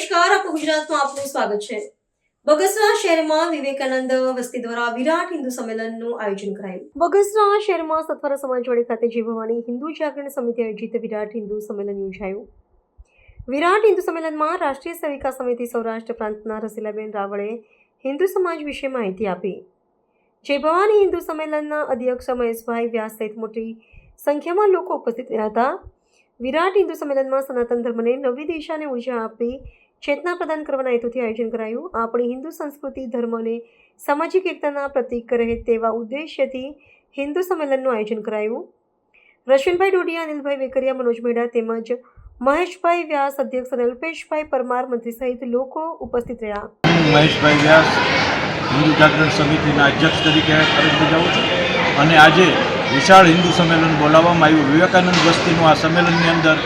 નમસ્કાર, આપનું ગુજરાતમાં આપનું સ્વાગત છે। બગસરા શહેરમાં વિવેકાનંદ વસ્તી દ્વારા વિરાટ હિન્દુ સંમેલનનું આયોજન કરાયું। બગસરા શહેરમાં સત્વરા સમાજવાડી ખાતે જય ભવાની હિન્દુ જાગરણ સમિતિ આયોજિત વિરાટ હિન્દુ સંમેલન યોજાયું। વિરાટ હિન્દુ સંમેલનમાં રાષ્ટ્રીય સેવિકા સમિતિ સૌરાષ્ટ્ર પ્રાંતના રસીલાબેન રાવળે હિન્દુ સમાજ વિશે માહિતી આપી। જય ભવાની હિન્દુ સંમેલનના અધ્યક્ષ મહેશભાઈ વ્યાસ સહિત મોટી સંખ્યામાં લોકો ઉપસ્થિત રહ્યા હતા। વિરાટ હિન્દુ સંમેલનમાં સનાતન ધર્મને નવી દિશા અને ઉર્જા આપી ચેતના પ્રદાન કરવાના હેતુથી આયોજન કરાયું। આપણી હિન્દુ સંસ્કૃતિ, ધર્મ અને સામાજિક એકતાના પ્રતીક રહે તેવા ઉદ્દેશ્યથી હિન્દુ સંમેલનનું આયોજન કરાયું। રશ્વિનભાઈ ડોડિયા, અનિલભાઈ વેકરિયા, મનોજ મેડા તેમજ મહેશભાઈ વ્યાસ અધ્યક્ષ અને અલ્પેશભાઈ પરમાર મંત્રી સહિત લોકો ઉપસ્થિત રહ્યા। મહેશભાઈ વ્યાસ હિન્દુ જાગરણ સમિતિના અધ્યક્ષ તરીકે ફરજ બજાવું છું અને આજે વિશાળ હિન્દુ સંમેલન બોલાવવામાં આવ્યું। વિવેકાનંદ વસ્તીનું આ સંમેલનની અંદર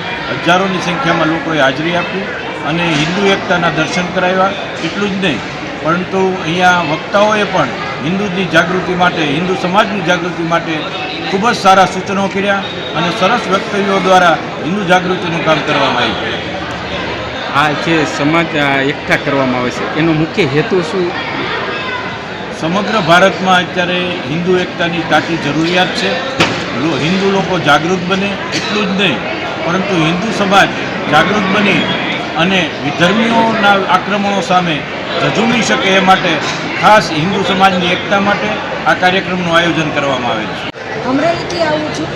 હજારોની સંખ્યામાં લોકોએ હાજરી આપી અને હિન્દુ એકતાના દર્શન કરાવ્યા। એટલું જ નહીં, પરંતુ અહીંયા વક્તાઓએ પણ હિન્દુની જાગૃતિ માટે, હિન્દુ સમાજની જાગૃતિ માટે ખૂબ જ સારા સૂચનો કર્યા અને સરસ વક્તવ્યો દ્વારા હિન્દુ જાગૃતિનું કામ કરવામાં આવ્યું। આ જે સમાજ એકઠા કરવામાં આવે છે એનો મુખ્ય હેતુ શું? સમગ્ર ભારતમાં અત્યારે હિન્દુ એકતાની તાતી જરૂરિયાત છે। હિન્દુ લોકો જાગૃત બને, એટલું જ નહીં, પરંતુ હિન્દુ સમાજ જાગૃત બની અને વિધર્મીઓના આક્રમણો સામે ઝઝૂમી શકે એ માટે ખાસ હિન્દુ સમાજની એકતા માટે આ કાર્યક્રમનું આયોજન કરવામાં આવેલ છે। અમરેલીથી આવું છું,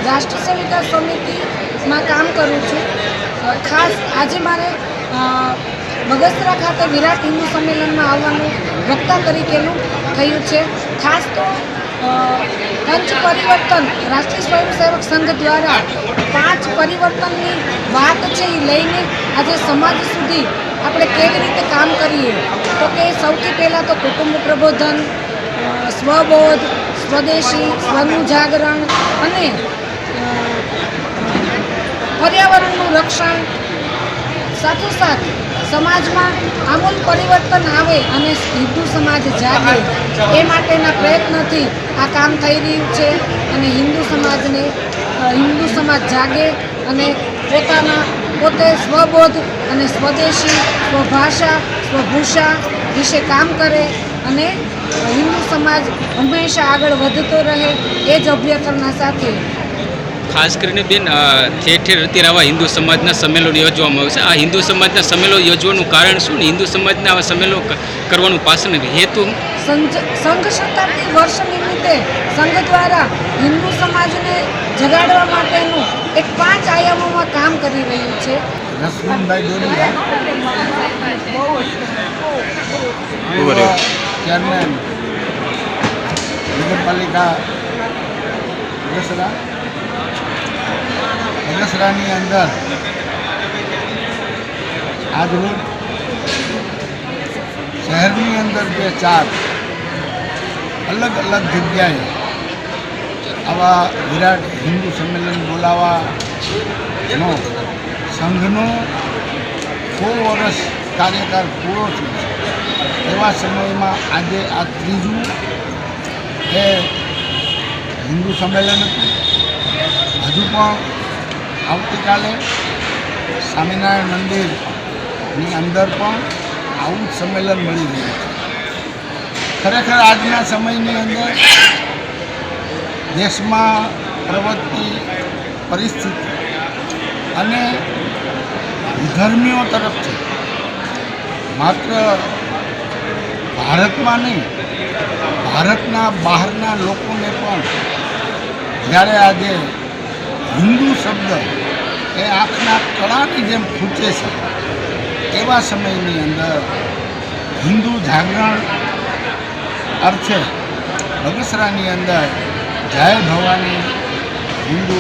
રાષ્ટ્રીય સેવિકા સમિતિમાં કામ કરું છું। ખાસ આજે મારે બગસરા ખાતે વિરાટ હિન્દુ સંમેલનમાં આવવાનું વક્તા તરીકેનું થયું છે। ખાસ તો પંચ પરિવર્તન રાષ્ટ્રીય સ્વયંસેવક સંઘ દ્વારા 5 પરિવર્તનની વાત છે એ લઈને આજે સમાજ સુધી આપણે કેવી રીતે કામ કરીએ, તો કે સૌથી પહેલાં તો કુટુંબ પ્રબોધન, સ્વબોધ, સ્વદેશી, સ્વનું જાગરણ અને પર્યાવરણનું રક્ષણ, સાથોસાથ સમાજમાં આમૂલ પરિવર્તન આવે અને હિન્દુ સમાજ જાગે એ માટેના પ્રયત્નથી આ કામ થઈ રહ્યું છે અને હિન્દુ સમાજ જાગે અને પોતે સ્વબોધ અને સ્વદેશી, સ્વભાષા, સ્વભૂષા વિશે કામ કરે અને હિન્દુ સમાજ હંમેશા આગળ વધતો રહે એ જ અભ્યર્થના સાથે ખાસ કરીને બેન ઠેર ઠેર અત્યારે આવા હિન્દુ સમાજના સંમેલનો યોજવામાં આવે છે। આ હિન્દુ સમાજના સંમેલનો યોજવાનું કારણ શું ને હિન્દુ સમાજના આવા સંમેલનો કરવાનું પાછળ હેતુ? સંઘ શતાબ્દી વર્ષ નિમિત્તે સંઘ દ્વારા હિન્દુ સમાજને જગાડવા માટેનું એક 5 આયામોમાં કામ કરી રહ્યું છે। રશ્મિનભાઈ ડોડિયા, ચેરમેન નગરપાલિકા બગસરાની અંદર આજરોજ શહેરની અંદર જે 4 અલગ અલગ જગ્યાએ આવા વિરાટ હિન્દુ સંમેલન બોલાવવાનો સંઘનો 100 વર્ષ કાર્યકાળ પૂરો થયો છે એવા સમયમાં આજે આ 3જું એ હિન્દુ સંમેલન હતું। હજુ પણ આવતીકાલે સ્વામિનારાયણ મંદિરની અંદર પણ આવું જ સંમેલન મળી રહ્યું છે। ખરેખર આજના સમયની અંદર દેશમાં પ્રવર્તતી પરિસ્થિતિ અને વિધર્મીઓ તરફથી માત્ર ભારતમાં નહીં, ભારતના બહારના લોકોને પણ જ્યારે આજે હિન્દુ શબ્દ એ આંખના કળાની જેમ ખૂંચે છે એવા સમયની અંદર હિન્દુ જાગરણ અર્થે બગસરાની અંદર જય ભવાની હિન્દુ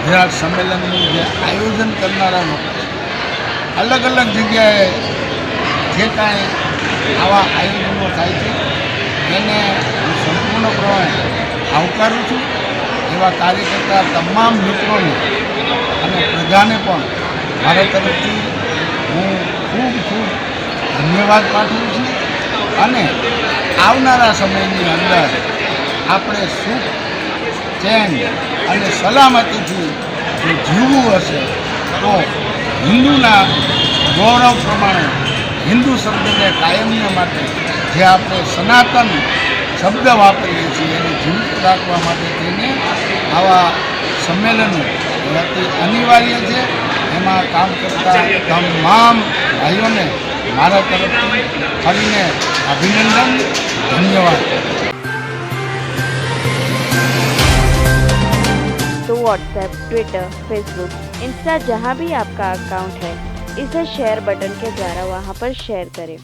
વિરાટ સંમેલનનું જે આયોજન કરનારા લોકો છે, અલગ અલગ જગ્યાએ જે કાંઈ આવા આયોજનો થાય છે એને હું સંપૂર્ણપણે આવકારું છું। એવા કાર્યકર્તા તમામ મિત્રોને અને પ્રજાને પણ મારા તરફથી હું ખૂબ ખૂબ ધન્યવાદ પાઠવું છું અને આવનારા સમયની અંદર આપણે સુખ, ચેન અને સલામતીથી જો જીવવું હશે તો હિન્દુના ગૌરવ પ્રમાણે હિન્દુ શબ્દને કાયમને માટે જે આપણે સનાતન શબ્દ વાપરીએ છીએ એને જીવિત રાખવા માટે થઈને આવા સંમેલનો એ અતિ અનિવાર્ય છે. એમાં કામ કરતા તમામ ભાઈઓને મારા તરફથી ફરીને અભિનંદન, ધન્યવાદ. तो व्हाट्सएप, ट्विटर, फेसबुक, इंस्टा जहाँ भी आपका अकाउंट है इसे शेयर बटन के द्वारा वहाँ पर शेयर करें.